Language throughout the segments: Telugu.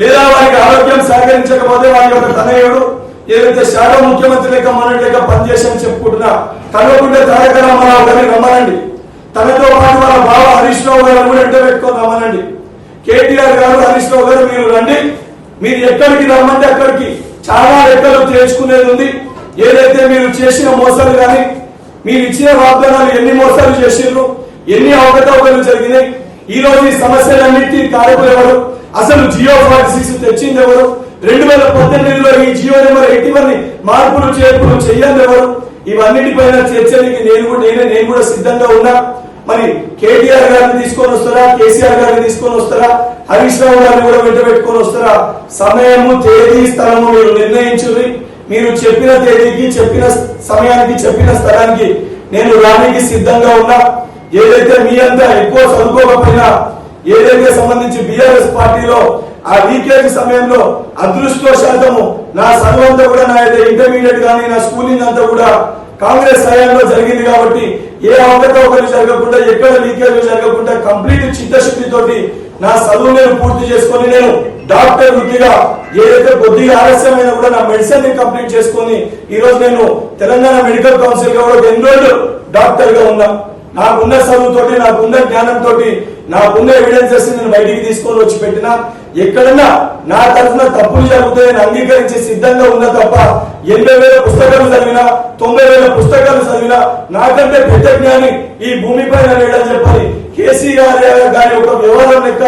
లేదా వారికి ఆరోగ్యం సహకరించకపోతే వారి యొక్క తనయుడు ఏదైతే శాఖ ముఖ్యమంత్రి లెక్క మొన్నటి లెక్క పనిచేసని చెప్పుకుంటున్నా కల్వకుంట్ల తారక రామారావు గారిని రమ్మనండి. తనతో పాటు వాళ్ళ బావ హరీష్ రావు గారు కూడా ఎంట పెట్టుకొని రమ్మనండి. కేటీఆర్ గారు, హరీష్ రావు గారు మీరు రండి. మీరు ఎక్కడికి రమ్మంటే అక్కడికి చాలా లెక్కలు తేల్చుకునేది ఉంది. ఏదైతే మీరు చేసిన మోసాలు కానీ, మీరు ఇచ్చిన వాగ్దానాలు ఎన్ని మోసాలు చేసిండ్రు, ఎన్ని అవకతవకలు జరిగినాయి, ఈ రోజు ఈ సమస్యలన్నింటినీ కారకులు ఎవరు, అసలు జియో 46 తెచ్చింది ఎవరు, 2018లో ఈ జియో నెంబర్ 81 మార్పులు చేర్పులు చెయ్యండి ఎవరు, ఇవన్నిటిపైన చర్చలకి నేను కూడా సిద్ధంగా ఉన్నా. మరి కేటీఆర్ గారిని తీసుకొని వస్తారా, కేసీఆర్ గారిని తీసుకొని వస్తారా, హరీష్ రావు గారిని కూడా వెంట పెట్టుకొని వస్తారా? సమయము, తేదీ, స్థలము మీరు నిర్ణయించుర్రి. మీరు చెప్పిన తేదీకి, చెప్పిన సమయానికి, చెప్పిన స్థలానికి నేను రానికి సిద్ధంగా ఉన్నా. ఏదైతే మీ అంతా ఎక్కువ చదువుకోకపోయినా, ఏదైతే సంబంధించి బీఆర్ఎస్ పార్టీలో ఆ లీకేజ్ సమయంలో అదృష్టవశాత్తము నా చదువంతా కూడా నా ఇంటర్మీడియట్ కానీ నా స్కూలింగ్ అంతా కూడా కాంగ్రెస్ హయాంలో జరిగింది కాబట్టి ఏ అవకతవకలు జరగకుండా, ఎక్కడ లీకేజ్ జరగకుండా కంప్లీట్ చిత్తశుద్ధితోటి నా చదువు నేను పూర్తి చేసుకొని నేను డాక్టర్ వృత్తిగా ఏదైతే కొద్దిగా ఆలస్యమైన కూడా నా మెడిసిన్ ని కంప్లీట్ చేసుకొని ఈ రోజు నేను తెలంగాణ మెడికల్ కౌన్సిల్ గా కూడా ఎన్రోల్డ్ డాక్టర్ గా ఉన్నా. నాకున్న చదువుతోటి, నాకున్న జ్ఞానంతో, నాకున్న ఎవిడెన్సెస్ నేను బయటికి తీసుకొని వచ్చి పెట్టినా. ఎక్కడన్నా నా తరఫున తప్పులు జరుగుతాయని అంగీకరించి సిద్ధంగా ఉన్నా తప్ప 80,000 పుస్తకాలు చదివినా, 90,000 పుస్తకాలు చదివినా నాకంటే పెద్ద జ్ఞాని ఈ భూమి పైన లేడని చెప్పని కేసీఆర్ గారి ఒక వ్యవహారం లెక్క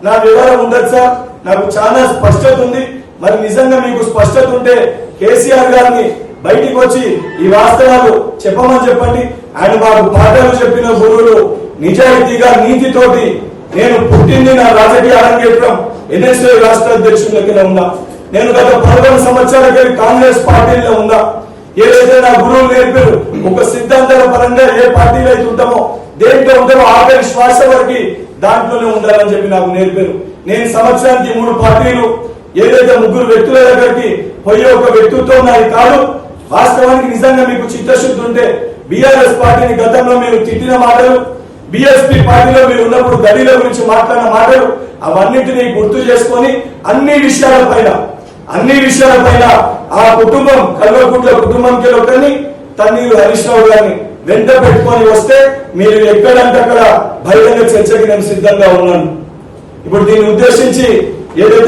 నా వ్యవహారం ఉండదు సార్. నాకు చాలా స్పష్టత ఉంది. మరి నిజంగా మీకు స్పష్టత ఉంటే కేసీఆర్ గారిని బయటికి వచ్చి ఈ వాస్తవాలు చెప్పమని చెప్పండి. ఆయన మాకు పాఠాలు చెప్పిన గురువులు నిజాయితీగా, నీతితోటి నేను పుట్టింది నా రాజకీయ అరంగేట్రం ఎన్ఎస్ఏ రాష్ట్ర అధ్యక్షులకి ఉన్నా. నేను గత 11 సంవత్సరాలకి కాంగ్రెస్ పార్టీలో ఉన్నా. ఏదైతే నా గురువులు నేర్పారు, ఒక సిద్ధాంతాల పరంగా ఏ పార్టీలో అయితే ఉంటామో, దేంట్లో ఉంటామో ఆఖరి శ్వాస వరకు దాంట్లోనే ఉండాలని చెప్పి నాకు నేర్పారు. నేను సంవత్సరానికి 3 పార్టీలు, ఏదైతే 3 వ్యక్తుల దగ్గరికి పోయే ఒక వ్యక్తితో నాది కాదు. వాస్తవానికి నిజంగా మీకు చిత్తశుద్ధి ఉంటే బీఆర్ఎస్ పార్టీని గతంలో మీరు తిట్టిన మాటలు, బీఎస్పీ పార్టీలో మీరు ఉన్నప్పుడు గడిల గురించి మాట్లాడిన మాటలు అవన్నింటినీ గుర్తు చేసుకొని అన్ని విషయాలపైన ఆ కుటుంబం, కల్వకుంట్ల కుటుంబంకి ఒకరిని, తన్నీరు హరీష్ రావు గారిని వెంట పెట్టుకొని వస్తే మీరు ఎక్కడంటే అక్కడ బహిరంగ చర్చకి నేను సిద్ధంగా ఉన్నాను. ఇప్పుడు దీన్ని ఉద్దేశించి ఏదైతే